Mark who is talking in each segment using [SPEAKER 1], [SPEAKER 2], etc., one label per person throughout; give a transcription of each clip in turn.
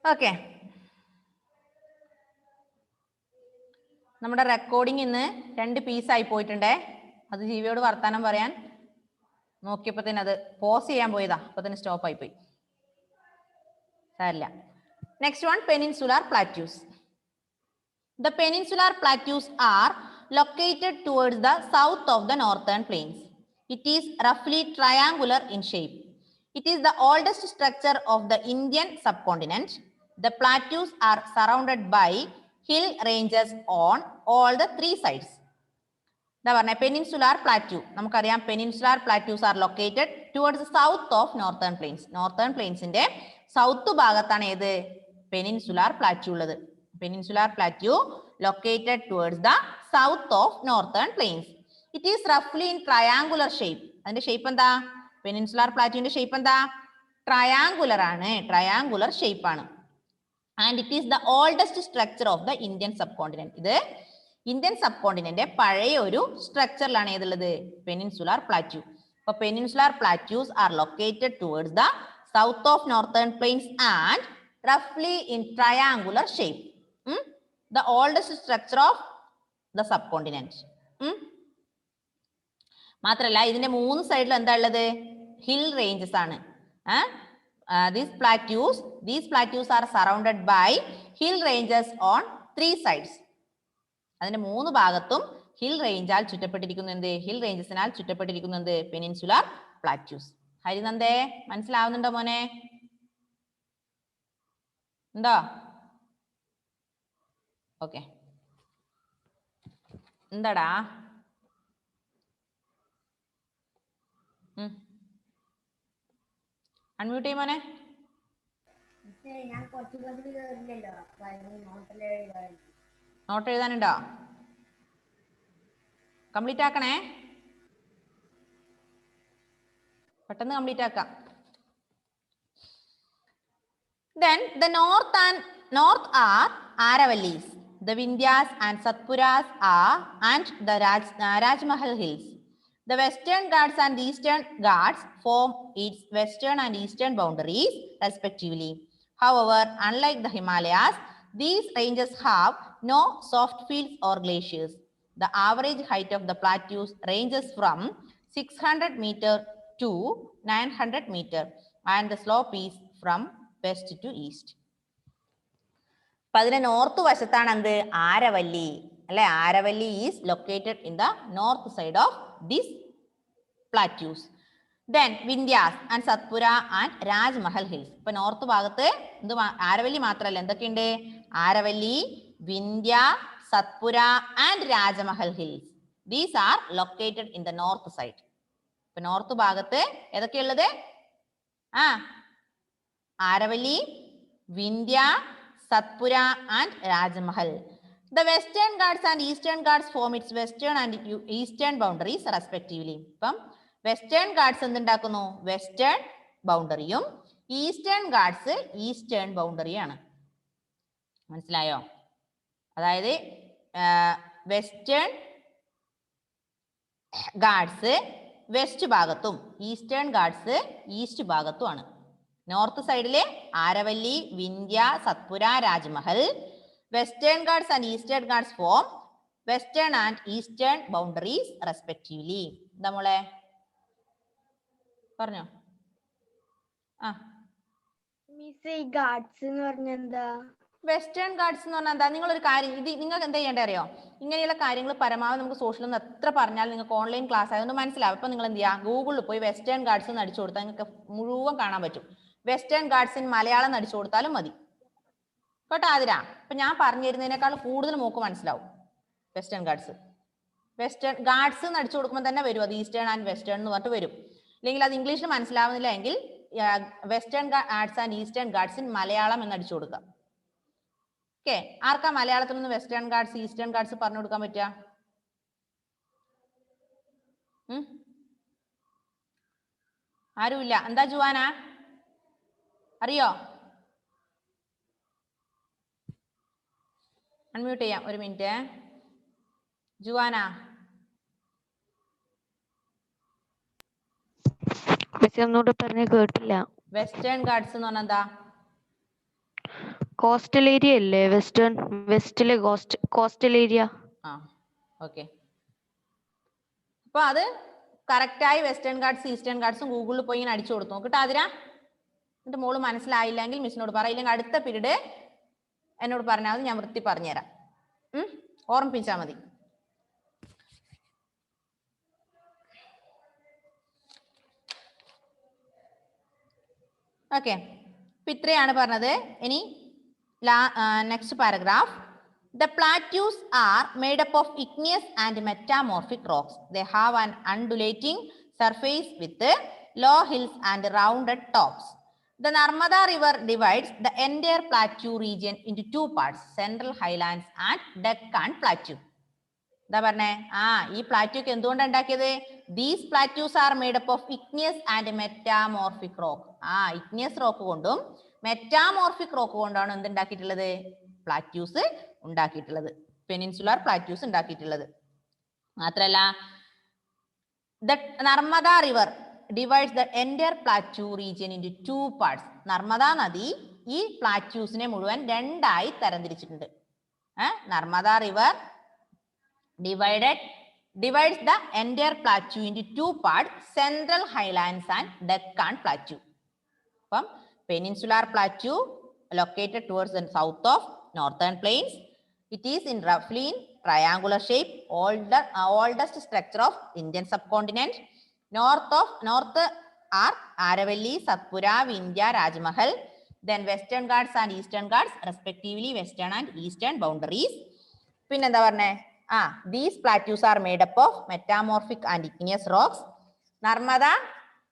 [SPEAKER 1] Okay, നമ്മുടെ recording ഇന്ന് 2 പീസായി പോയിട്ടുണ്ടേ. അത് ജീവിയോട് വർത്താനം പറയാൻ നോക്കിയപ്പോ തന്നെ അത് പോസ് ചെയ്യാൻ പോയതാ, അപ്പൊ തന്നെ സ്റ്റോപ്പ് ആയി പോയി. സാരില്ല. Next one, peninsular plateaus. The peninsular plateaus are located towards the south of the northern plains. It is roughly triangular in shape. It is the oldest structure of the Indian subcontinent. The plateaus are surrounded by hill ranges on all the 3 sides. എന്താ പറഞ്ഞ peninsular plateau, നമുക്കറിയാം peninsular plateaus are located towards south of northern plains. Northern പ്ലെയിൻസിന്റെ south ഭാഗത്താണ് ഏത് peninsular plateau ഉള്ളത്. Peninsular plateau located towards the south of northern plains. It is roughly in triangular shape. അതിന്റെ shape എന്താ? Peninsular പ്ലാറ്റ്യൂന്റെ shape എന്താ? Triangular ആണ്, triangular shape ആണ്. And it is the oldest structure of the Indian subcontinent. ഇത് Indian subcontinent പഴയ ഒരു സ്ട്രക്ചറിലാണ് ഏതുള്ളത്? Peninsular plateau. അപ്പൊ peninsular plateaus are located towards the south of northern plains and റഫ്ലി in triangular shape. The oldest structure of the subcontinent. മാത്രല്ല ഇതിന്റെ 3 സൈഡിൽ എന്താ ഉള്ളത്? ഹിൽ റേഞ്ചസ് ആണ്. These plateaus are surrounded by hill ranges on 3 sides. അതിന്റെ 3 ഭാഗത്തും hill റേഞ്ചാൽ ചുറ്റപ്പെട്ടിരിക്കുന്നത്, hill റേഞ്ചസിനാൽ ചുറ്റപ്പെട്ടിരിക്കുന്നത് peninsular plateaus. ഹരിനന്ദേ, മനസ്സിലാവുന്നുണ്ടോ മോനെ? ഉണ്ടോ? ഓക്കെ, എന്താടാ? അൺമ്യൂട്ട് ചെയ്യും മോനെ. നോട്ട് എഴുതാനുണ്ടോ? കംപ്ലീറ്റ് ആക്കണേ, പെട്ടെന്ന് കംപ്ലീറ്റ് ആക്കാം. Then the north are Aravallis. The Vindhyas and Satpuras are and the Rajmahal hills. The Western Ghats and Eastern Ghats form its western and eastern boundaries respectively. However, unlike the Himalayas, these ranges have no soft fields or glaciers. The average height of the plateaus ranges from 600 meter to 900 meter and the slope is from west to east. അപ്പൊ അതിന്റെ north വശത്താണ് എന്ത്? ആരവല്ലി അല്ലെ? Aravalli is located in the north side of this plateaus. Then Vindhyas and Satpura and Rajmahal hills. ഇപ്പൊ north ഭാഗത്ത് എന്ത്? ആരവല്ലി മാത്രമല്ല, എന്തൊക്കെയുണ്ട്? Aravalli, Vindhya, Satpura and Rajmahal hills. These are located in the north side. ഇപ്പൊ നോർത്ത് ഭാഗത്ത് ഏതൊക്കെയുള്ളത്? Aravalli, Vindhya, Satpura and Rajmahal. The Western Ghats and Eastern Ghats form its western and eastern boundaries respectively. ഇപ്പം Western Ghats എന്തുണ്ടാക്കുന്നു? വെസ്റ്റേൺ ബൗണ്ടറിയും ഈസ്റ്റേൺ ഗാഡ്സ് ഈസ്റ്റേൺ ബൗണ്ടറിയാണ്. മനസ്സിലായോ? അതായത് Western Ghats west ഭാഗത്തും ഈസ്റ്റേൺ ഗാഡ്സ് ഈസ്റ്റ് ഭാഗത്തുമാണ്. നോർത്ത് സൈഡിലെ Aravalli, Vindhya, Satpura, Rajmahal. Western Ghats and Eastern Ghats form western and eastern boundaries respectively. എന്താ മോളെ പറഞ്ഞോ? വെസ്റ്റേൺ ഗാഡ്സ് എന്ന് പറഞ്ഞാൽ എന്താ? നിങ്ങളൊരു കാര്യം, ഇത് നിങ്ങൾക്ക് എന്താ ചെയ്യേണ്ടത് അറിയോ? ഇങ്ങനെയുള്ള കാര്യങ്ങൾ പരമാവധി നമുക്ക് സോഷ്യലിൽ നിന്ന് എത്ര പറഞ്ഞാലും നിങ്ങൾക്ക് ഓൺലൈൻ ക്ലാസ് ആയതുകൊണ്ട് മനസ്സിലാവും. അപ്പൊ നിങ്ങൾ എന്ത് ചെയ്യുക? ഗൂഗിളിൽ പോയി വെസ്റ്റേൺ ഗാഡ്സ് എന്ന് അടിച്ചു കൊടുത്താൽ നിങ്ങൾക്ക് മുഴുവൻ കാണാൻ പറ്റും. വെസ്റ്റേൺ ഗാഡ്സ് ഇൻ മലയാളം അടിച്ചു കൊടുത്താലും മതി കേട്ടോ. ആതിരാ, ഇപ്പൊ ഞാൻ പറഞ്ഞു തരുന്നതിനേക്കാൾ കൂടുതൽ മോക്ക് മനസ്സിലാവും. വെസ്റ്റേൺ ഗാഡ്സ് എന്ന് അടിച്ചു കൊടുക്കുമ്പോൾ തന്നെ വരും അത് ഈസ്റ്റേൺ ആൻഡ് വെസ്റ്റേൺ എന്ന് പറഞ്ഞിട്ട് വരും. അല്ലെങ്കിൽ അത് ഇംഗ്ലീഷിൽ മനസ്സിലാവുന്നില്ല എങ്കിൽ western Ghats and Eastern God's in Malayalam എന്ന് അടിച്ചു കൊടുക്കുക. ഓക്കെ, ആർക്കാ മലയാളത്തിൽ നിന്ന് വെസ്റ്റേൺ ഗാഡ്സ് ഈസ്റ്റേൺ ഗാഡ്സ് പറഞ്ഞു കൊടുക്കാൻ പറ്റുക? ആരുമില്ല. എന്താ ജുവാന, അറിയോ? അൺമ്യൂട്ട് ചെയ്യാം, ഒരു മിനിറ്റ്. ജുവാന,
[SPEAKER 2] ഒന്നുകൂടെ പറഞ്ഞ കേട്ടില്ല.
[SPEAKER 1] വെസ്റ്റേൺ ഗാഡ്സ് എന്ന് പറഞ്ഞാൽ എന്താ?
[SPEAKER 2] കോസ്റ്റൽ ഏരിയ അല്ലേ? വെസ്റ്റിലെ കോസ്റ്റൽ ഏരിയ.
[SPEAKER 1] ആ ഓക്കെ. അപ്പൊ അത് കറക്റ്റായി വെസ്റ്റേൺ ഗാർഡ്സ് ഈസ്റ്റേൺ ഗാർഡ്സും ഗൂഗിളിൽ പോയി ഇങ്ങനെ അടിച്ചു കൊടുത്തു നോക്കിട്ട് അതിനാ. എന്നിട്ട് മോള് മനസ്സിലായില്ലെങ്കിൽ മിസ്സിനോട് പറയില്ലെങ്കിൽ അടുത്ത പീരീഡ് എന്നോട് പറഞ്ഞാൽ മതി, ഞാൻ വൃത്തി പറഞ്ഞുതരാം. ഓർമ്മിപ്പിച്ചാൽ മതി. ഓക്കെ, അപ്പൊ ഇത്രയാണ് പറഞ്ഞത്. ഇനി next paragraph. The plateaus are made up of igneous and metamorphic rocks. They have an undulating surface with low hills and rounded tops. The Narmada River divides the entire plateau region into two parts, Central Highlands and Deccan Plateau. എന്താ പറഞ്ഞേ? ഈ പ്ലാറ്റ്യൂക്ക് എന്തുകൊണ്ടാണ് ഉണ്ടാക്കിയത്? These plateaus are made up of igneous and metamorphic rock. Igneous rock കൊണ്ടും metamorphic rock കൊണ്ടാണ് എന്തുണ്ടാക്കിയിട്ടുള്ളത്? Plateaus ഉണ്ടാക്കിയിട്ടുള്ളത്, പെനിൻസുലാർ പ്ലാറ്റ്യൂസ് ഉണ്ടാക്കിയിട്ടുള്ളത്. മാത്രല്ല, the Narmada river divides the entire plateau region into two parts. Narmada നദി ഈ പ്ലാറ്റ്യൂസിനെ മുഴുവൻ രണ്ടായി തരംതിരിച്ചിട്ടുണ്ട്. Narmada river divides the entire plateau into two parts, Central Highlands and Deccan Plateau. അപ്പം peninsular plateau located towards the south of northern plains. It is in roughly in triangular shape, oldest structure of Indian subcontinent. North are Aravalli, Satpura, Vindhya, Rajmahal. Then Western Ghats and Eastern Ghats, respectively western and eastern boundaries. പിന്നെ എന്താ പറഞ്ഞേ? These plateaus are made up of metamorphic and igneous rocks. Narmada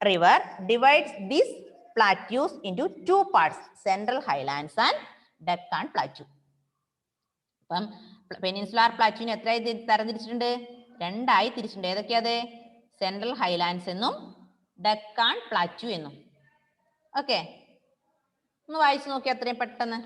[SPEAKER 1] River divides these plateaus into two parts, Central Highlands and Deccan Plateau. അപ്പം peninsular പ്ലാറ്റ്യൂവിനെ എത്രയായി തരംതിരിച്ചിട്ടുണ്ട്? രണ്ടായി തിരിച്ചിട്ടുണ്ട്. ഏതൊക്കെയത്? Central Highlands എന്നും Deccan plateau എന്നും. Okay, ഒന്ന് വായിച്ചു നോക്കി അത്രയും പെട്ടെന്ന്.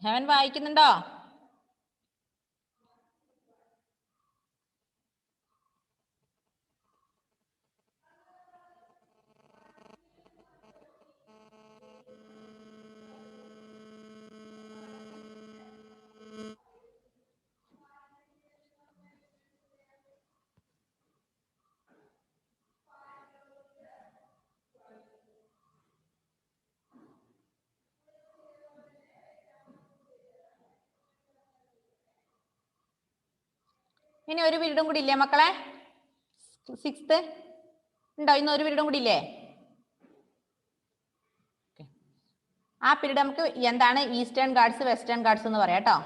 [SPEAKER 1] ഹെവൻ വായിക്കുന്നുണ്ടോ? ഇനി ഒരു പീരീഡും കൂടി ഇല്ലേ മക്കളെ? 6th ഉണ്ടോ? ഇന്ന് ഒരു പീരീഡും കൂടി ഇല്ലേ? ആ പീരീഡ് നമുക്ക് എന്താണ് ഈസ്റ്റേൺ ഗാർഡ്സ് വെസ്റ്റേൺ ഗാർഡ്സ് എന്ന് പറയാം കേട്ടോ.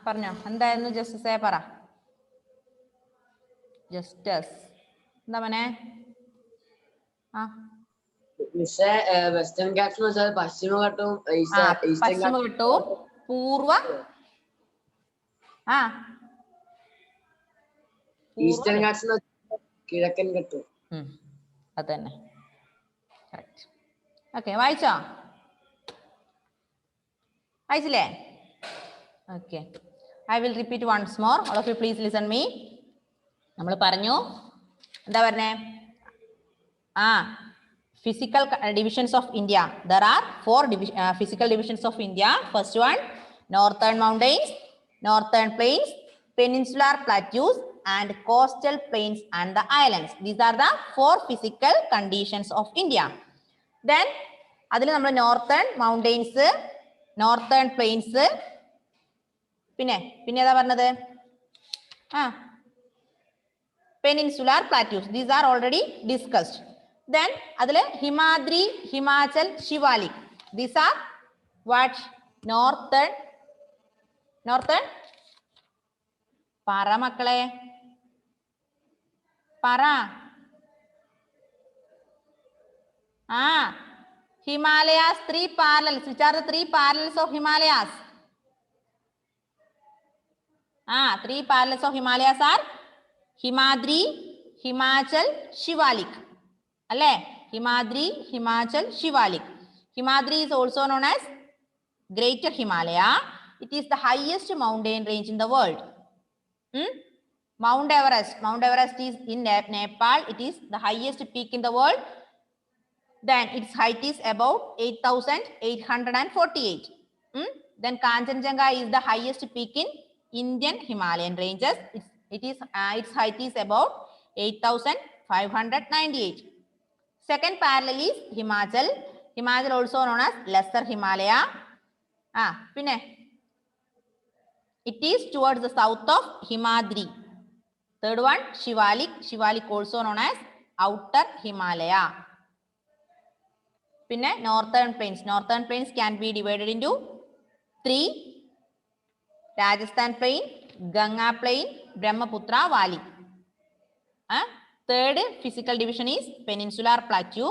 [SPEAKER 1] പറഞ്ഞോ, എന്തായിരുന്നു ജസ്റ്റിസേ? പറ. ജസ്റ്റസ് എന്താ മോനെ?
[SPEAKER 3] വെസ്റ്റേൺ ഗാട്സ് എന്ന് വെച്ചാൽ പശ്ചിമഘട്ടവും
[SPEAKER 1] പശ്ചിമഘട്ടവും പൂർവ
[SPEAKER 3] ഈസ്റ്റേൺ ഗാട്സ് കിഴക്കൻ ഘട്ടവും.
[SPEAKER 1] അത് തന്നെ. ഓക്കെ, വായിച്ചോ? വായിച്ചില്ലേ? Okay, I will repeat once more. All of you please listen me. നമ്മൾ പറഞ്ഞു എന്താ പറഞ്ഞേ? physical divisions of India. There are 4 physical divisions of India. First one, northern mountains, northern plains, peninsular plateaus, and coastal plains and the islands. These are the 4 physical conditions of India. Then അതിൽ നമ്മൾ northern mountains, northern plains, പിന്നെ ഏതാ പറഞ്ഞത്? peninsular plateaus. These are already discussed. Then adile Himadri, Himachal, Shivalik. These are what? Northern പറ മക്കളെ, പറ. Himalayas, 3 parallels. Which are the 3 parallels of Himalayas? 3 parallels of Himalayas are Himadri, Himachal, Shivalik. Alle? Himadri, Himachal, Shivalik. Himadri is also known as Greater Himalaya. It is the highest mountain range in the world. Mount Everest. Mount Everest is in Nepal. It is the highest peak in the world. Then its height is about 8,848. Then Kanchenjunga is the highest peak in Indian Himalayan ranges. Its height is about 8,598. Second parallel is Himachal. Himachal also known as Lesser Himalaya. It is towards the south of Himadri. Third one, Shivalik. Shivalik also known as Outer Himalaya. Northern plains. Northern plains can be divided into 3. Rajasthan plain, Ganga plain, Brahmaputra valley. Third physical division is Peninsular Plateau.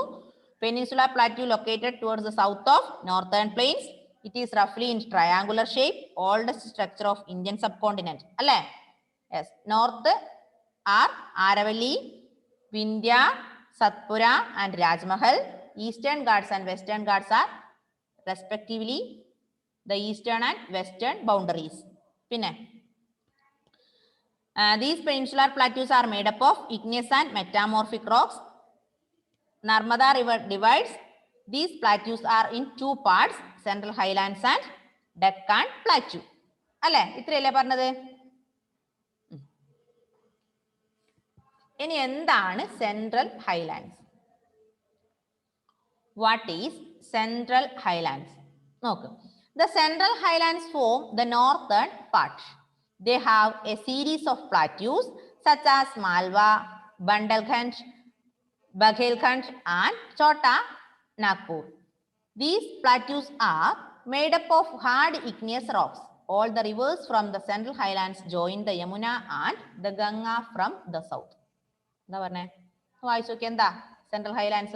[SPEAKER 1] Peninsular Plateau located towards the south of Northern plains. It is roughly in triangular shape, oldest structure of Indian subcontinent. Yes. North are Aravalli, Vindhya, Satpura and Rajmahal. Eastern Ghats and Western Ghats are respectively the eastern and western boundaries. These peninsular plateaus are made up of igneous and metamorphic rocks. Narmada river divides. These plateaus are in 2 parts, Central Highlands and Deccan Plateau. ഇത്രയല്ലേ പറഞ്ഞത്? ഇനി എന്താണ് Central Highlands? What is Central Highlands? The Central Highlands form the northern part. They have a series of plateaus such as Malwa, Bundelkhand, Baghelkhand and Chota Nagpur. These plateaus are made up of hard igneous rocks. All the rivers from the Central Highlands join the Yamuna and the Ganga from the south. Central Highlands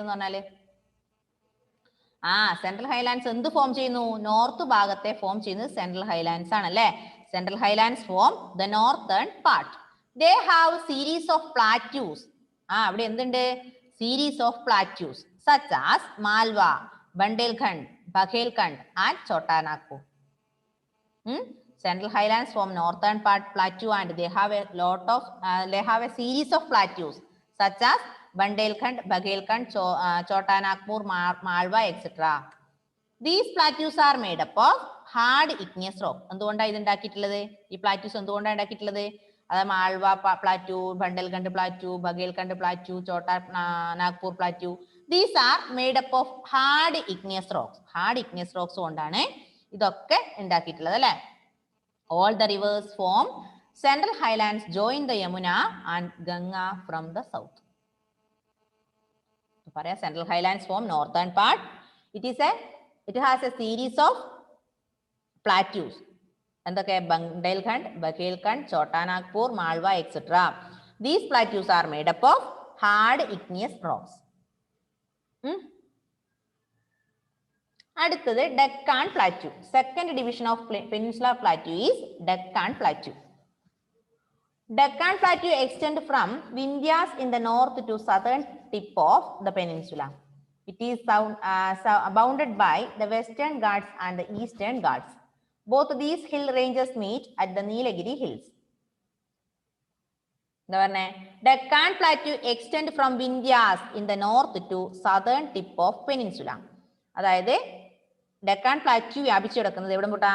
[SPEAKER 1] Central Highlands എന്ത് form ചെയ്യുന്നു? North ഭാഗത്തെ form ചെയ്യുന്നത് Central Highlands ആണല്ലേ. Central Highlands form the northern part. They have series of plateaus. അവിടെ എന്തുണ്ട്? Series of plateaus such as Malwa, Bundelkhand, Baghelkhand and Chota Nagpur. Central Highlands form northern part plateau and they have a series of plateaus such as Bundelkhand, Baghelkhand, Chota Nagpur, Malwa, etc. These plateaus are made up of hard igneous rock. എന്തുകൊണ്ടാണ് ഇത് ഉണ്ടാക്കിയിട്ടുള്ളത്? ഈ plateaus എന്തുകൊണ്ടാണ് ഉണ്ടാക്കിയിട്ടുള്ളത്? അത് Malwa plateau, Bundelkhand plateau, Baghelkhand plateau, Chota Nagpur plateau. These are made up of hard igneous rocks. Hard igneous rocks കൊണ്ടാണ് ഇതൊക്കെ ഉണ്ടാക്കിയിട്ടുള്ളത് അല്ലെ. All the rivers form Central Highlands join the Yamuna and Ganga from the south. Central Highlands form northern part. It has a series of plateaus. എന്തൊക്കെ? Bundelkhand, Baghelkhand, Chota Nagpur, Malwa, etc. These plateaus are made up of hard igneous rocks. അടുത്തത് Deccan Plateau. Second division of Peninsular Plateau is Deccan Plateau. Deccan Plateau extends from Vindhyas in the north to southern tip of the peninsula. It is bounded by the Western Ghats and the Eastern Ghats. Both these hill ranges meet at the Nilagiri Hills. Deccan Plateau extends from Vindhyas in the north to southern tip of peninsula. അതായത് Deccan plateau വ്യാപിച്ചു കിടക്കുന്നത് എവിടെ മുട്ടാ?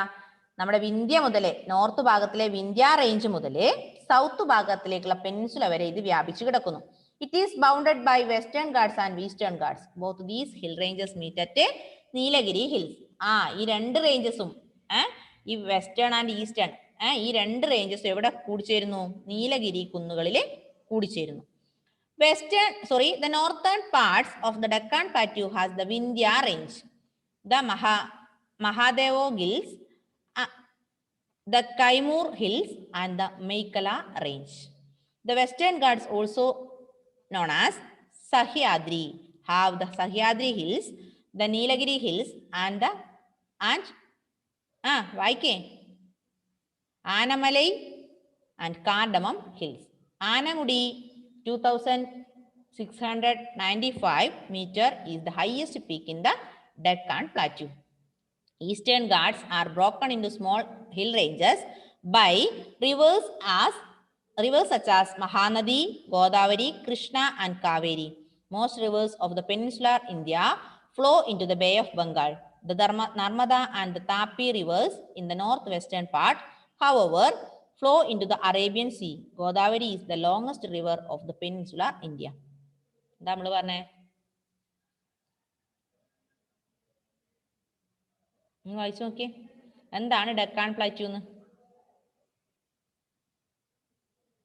[SPEAKER 1] നമ്മുടെ വിന്ധ്യ മുതലേ north ഭാഗത്തിലെ Vindhya range മുതലേ south ഭാഗത്തിലേക്കുള്ള peninsula വരെ ഇത് വ്യാപിച്ചു കിടക്കുന്നു. It is bounded by Western Ghats and Eastern Ghats. Both these hill ranges meet at Nilagiri Hills. ഈ രണ്ട് റേഞ്ചസും ഈ വെസ്റ്റേൺ ആൻഡ് ഈസ്റ്റേൺ ഈ രണ്ട് റേഞ്ചസും എവിടെ കൂടിച്ചേരുന്നു? Nilgiri കുന്നുകളിൽ കൂടിച്ചേരുന്നു. The northern parts of the Deccan Plateau has the Vindhya range, the Mahadevo Hills, the Kaimur Hills and the Meikala Range. The Western Ghats, also known as Sahyadri, have the Sahyadri Hills, the Nilagiri Hills, and the Anamalai and Cardamom Hills. Anamudi 2695 meter is the highest peak in the Deccan Plateau. Eastern Ghats are broken into small hill ranges by rivers such as Mahanadi, Godavari, Krishna, and Kaveri. Most rivers of the peninsular India flow into the Bay of Bengal. The Narmada and the Tapi rivers in the northwestern part, however, flow into the Arabian Sea. Godavari is the longest river of the peninsular India. എന്താ നമ്മൾ പറഞ്ഞേ? വായിച്ചു നോക്കിയേ, എന്താണ് Deccan plateau എന്ന്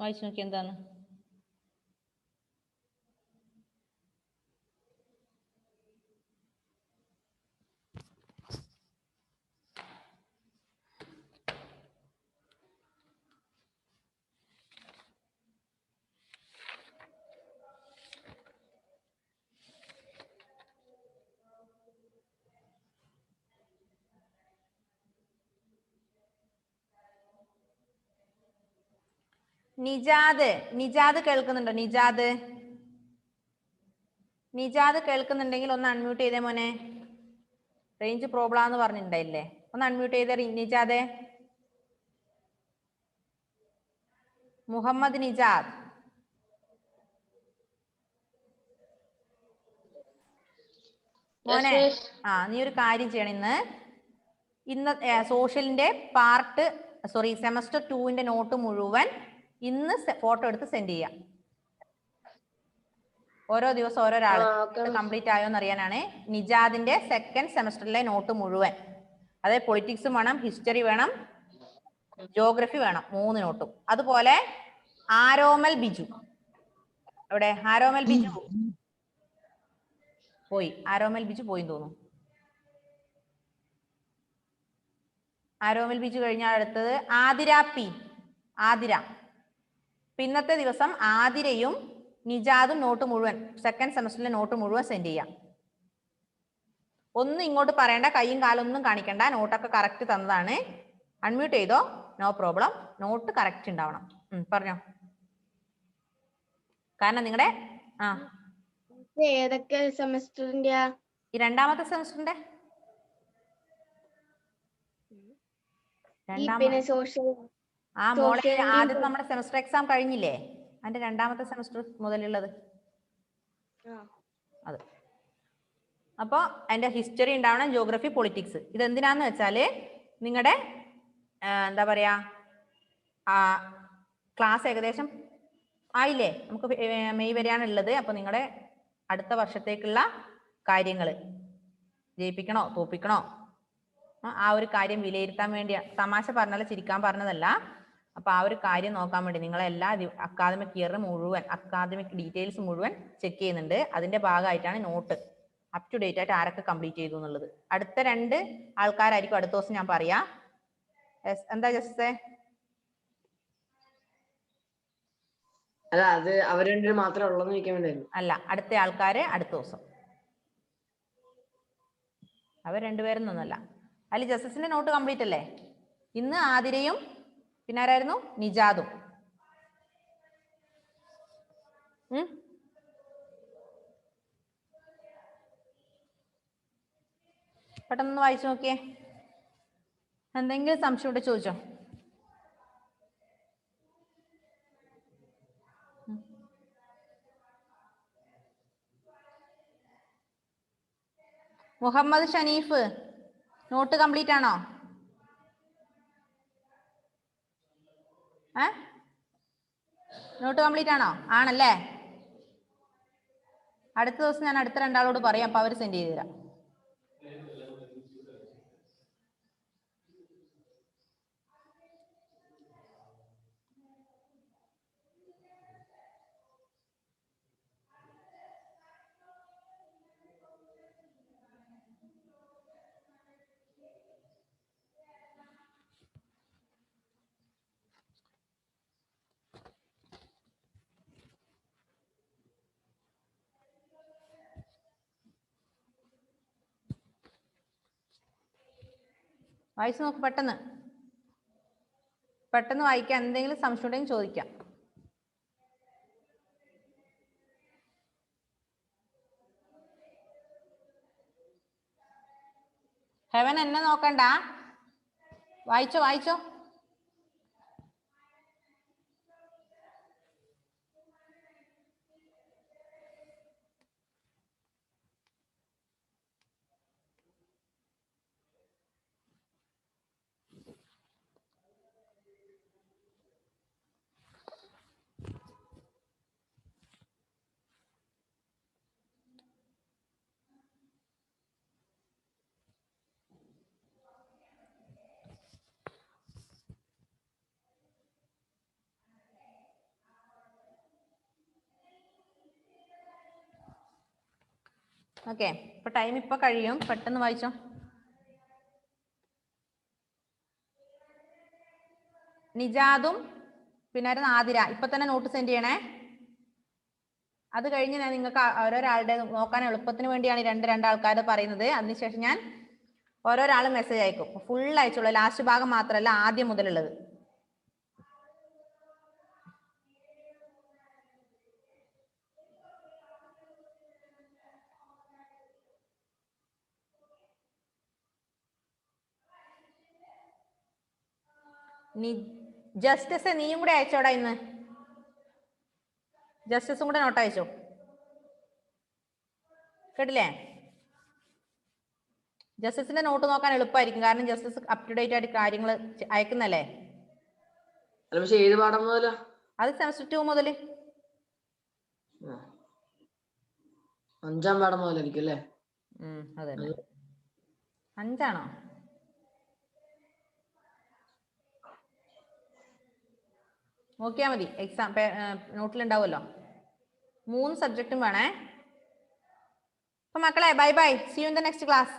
[SPEAKER 1] വായിച്ചു നോക്കി. എന്താണ്? നിജാദ് കേൾക്കുന്നുണ്ടോ? നിജാദ് കേൾക്കുന്നുണ്ടെങ്കിൽ ഒന്ന് അൺമ്യൂട്ട് ചെയ്തേ മോനെ. റേഞ്ച് പ്രോബ്ലം എന്ന് പറഞ്ഞിട്ടുണ്ടായില്ലേ, ഒന്ന് അൺമ്യൂട്ട് ചെയ്തേ നിജാദേ. മുഹമ്മദ് നിജാദ്, മോനെ നീ ഒരു കാര്യം ചെയ്യണം. ഇന്ന് സോഷ്യലിന്റെ സെമസ്റ്റർ 2ന്റെ നോട്ട് മുഴുവൻ ഇന്ന് ഫോട്ടോ എടുത്ത് സെൻഡ് ചെയ്യാം. ഓരോ ദിവസം ഓരോരാൾ കംപ്ലീറ്റ് ആയോ എന്ന് അറിയാനാണ്. നിജാദിന്റെ സെക്കൻഡ് സെമസ്റ്ററിലെ നോട്ട് മുഴുവൻ, അതായത് പൊളിറ്റിക്സും വേണം, ഹിസ്റ്ററി വേണം, ജോഗ്രഫി വേണം, 3 നോട്ടും. അതുപോലെ ആരോമൽ ബിജു, എവിടെ? ആരോമൽ ബിജു പോയി തോന്നുന്നു. ആരോമൽ ബിജു കഴിഞ്ഞാൽ അടുത്തത് ആതിര. പിന്നത്തെ ദിവസം ആതിരയും നിജാദും നോട്ട് മുഴുവൻ, സെക്കൻഡ് സെമസ്റ്ററിലെ നോട്ട് മുഴുവൻ സെൻഡ് ചെയ്യാം. ഒന്നും ഇങ്ങോട്ട് പറയണ്ട, കൈയും കാലൊന്നും കാണിക്കണ്ട, നോട്ടൊക്കെ കറക്റ്റ് തന്നതാണ്. അൺമ്യൂട്ട് ചെയ്തോ, നോ പ്രോബ്ലം. നോട്ട് കറക്റ്റ് ഉണ്ടാവണം. പറഞ്ഞോ. കാരണം നിങ്ങളുടെ
[SPEAKER 4] ഏതൊക്കെ സെമസ്റ്ററിന്റെ?
[SPEAKER 1] ഈ രണ്ടാമത്തെ സെമസ്റ്ററിന്റെ മോളെ ആദ്യത്തെ നമ്മുടെ സെമസ്റ്റർ എക്സാം കഴിഞ്ഞില്ലേ, അതിന്റെ രണ്ടാമത്തെ സെമസ്റ്റർ മുതലുള്ളത് അത്. അപ്പോൾ അതിന്റെ ഹിസ്റ്ററി ഉണ്ടാവണം, ജോഗ്രഫി, പൊളിറ്റിക്സ്. ഇതെന്തിനാന്ന് വെച്ചാല് നിങ്ങളുടെ എന്താ പറയാ ക്ലാസ് ഏകദേശം ആയില്ലേ, നമുക്ക് മെയ് വരെയാണുള്ളത്. അപ്പൊ നിങ്ങളുടെ അടുത്ത വർഷത്തേക്കുള്ള കാര്യങ്ങൾ ജയിപ്പിക്കണോ തോപ്പിക്കണോ ആ ഒരു കാര്യം വിലയിരുത്താൻ വേണ്ടി, തമാശ പറഞ്ഞാൽ ചിരിക്കാൻ പറഞ്ഞതല്ല. അപ്പൊ ആ ഒരു കാര്യം നോക്കാൻ വേണ്ടി നിങ്ങളെല്ലാ അക്കാദമിക് ഇയർ മുഴുവൻ, അക്കാദമിക് ഡീറ്റെയിൽസ് മുഴുവൻ ചെക്ക് ചെയ്യുന്നുണ്ട്. അതിന്റെ ഭാഗമായിട്ടാണ് നോട്ട് അപ് ടു ഡേറ്റ് ആയിട്ട് ആരൊക്കെ കംപ്ലീറ്റ് ചെയ്തു എന്നുള്ളത്. അടുത്ത 2 ആൾക്കാരായിരിക്കും അടുത്ത ദിവസം ഞാൻ പറയാ. എന്താ ജസ്റ്റേ?
[SPEAKER 3] അല്ല, അത് അവർ രണ്ടുപേരും മാത്രമേ ഉള്ളൂ ചോദിക്കാൻ വേണ്ടിയായിരുന്നു.
[SPEAKER 1] അല്ല, അടുത്ത ആൾക്കാര് അടുത്ത ദിവസം. അവർ രണ്ടുപേരൊന്നല്ല. അതിൽ ജസ്റ്റിസിന്റെ നോട്ട് കംപ്ലീറ്റ് അല്ലേ? ഇന്ന് ആതിരയും പിന്നെ ആരായിരുന്നു? നിജാദും. പെട്ടെന്ന് വായിച്ചു നോക്കിയേ. എന്തെങ്കിലും സംശയം ഉണ്ടെ ചോദിച്ചോ. മുഹമ്മദ് ഷനീഫ്, നോട്ട് കംപ്ലീറ്റ് ആണോ? നോട്ട് കംപ്ലീറ്റ് ആണോ? ആണല്ലേ. അടുത്ത ദിവസം ഞാൻ അടുത്ത 2 ആളോട് പറയാം, അപ്പൊ അവർ സെൻഡ് ചെയ്ത് തരാം. വായിച്ചു നോക്ക് പെട്ടെന്ന്. പെട്ടെന്ന് വായിക്കാം. എന്തെങ്കിലും സംശയം ഉണ്ടെങ്കിൽ ചോദിക്കാം. ഹെവൻ എന്നെ നോക്കണ്ട. വായിച്ചോ വായിച്ചോ. ഓക്കെ, ഇപ്പൊ ടൈം ഇപ്പൊ കഴിയും. പെട്ടെന്ന് വായിച്ചോ. നിജാദും പിന്നെ ആതിര ഇപ്പൊ തന്നെ നോട്ട് സെൻഡ് ചെയ്യണേ. അത് കഴിഞ്ഞ് ഞാൻ നിങ്ങൾക്ക് ഓരോരാളുടെ നോക്കാൻ എളുപ്പത്തിന് വേണ്ടിയാണ് ഈ രണ്ടാൾക്കാരുടെ പറയുന്നത്. അതിനുശേഷം ഞാൻ ഓരോരാളും മെസ്സേജ് അയക്കും. ഫുൾ അയച്ചോളൂ. ലാസ്റ്റ് ഭാഗം മാത്രമല്ല, ആദ്യം മുതലുള്ളത്. ജസ്റ്റിസ് നീയും കൂടെ അയച്ചോടാ. ഇന്ന് ജസ്റ്റിസും കൂടെ നോട്ട് അയച്ചോ. കേട്ടില്ലേ? ജസ്റ്റിസിന്റെ നോട്ട് നോക്കാൻ എളുപ്പമായിരിക്കും. കാരണം ജസ്റ്റിസ് അപ് ടു ഡേറ്റ് ആയിട്ട് കാര്യങ്ങൾ അയക്കുന്നല്ലേ.
[SPEAKER 3] ഏത് പാഠം മുതലാ?
[SPEAKER 1] അത് സെമസ്റ്റർ 2 മുതൽ
[SPEAKER 3] 5ാം പാഠം മുതലായിരിക്കും അല്ലേ?
[SPEAKER 1] അതെ. 5ആണോ? നോക്കിയാ മതി. എക്സാം നോട്ടിലുണ്ടാവുമല്ലോ. 3 സബ്ജക്റ്റും വേണേ. അപ്പൊ മക്കളെ bye bye. See you in the next class.